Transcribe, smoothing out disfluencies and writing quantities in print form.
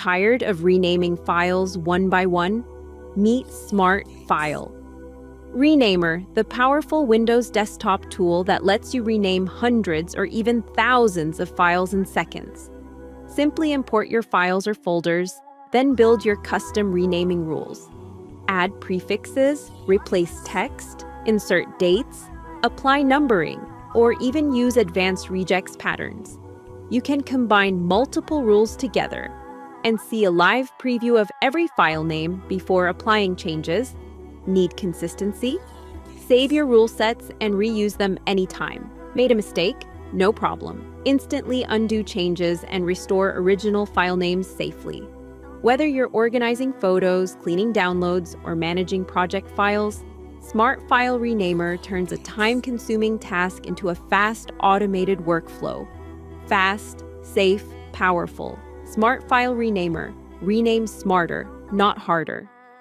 Tired of renaming files one by one? Meet Smart File Renamer, the powerful Windows desktop tool that lets you rename hundreds or even thousands of files in seconds. Simply import your files or folders, then build your custom renaming rules. Add prefixes, replace text, insert dates, apply numbering, or even use advanced regex patterns. You can combine multiple rules together and see a live preview of every file name before applying changes. Need consistency? Save your rule sets and reuse them anytime. Made a mistake? No problem. Instantly undo changes and restore original file names safely. Whether you're organizing photos, cleaning downloads, or managing project files, Smart File Renamer turns a time-consuming task into a fast, automated workflow. Fast, safe, powerful. Smart File Renamer. Rename smarter, not harder.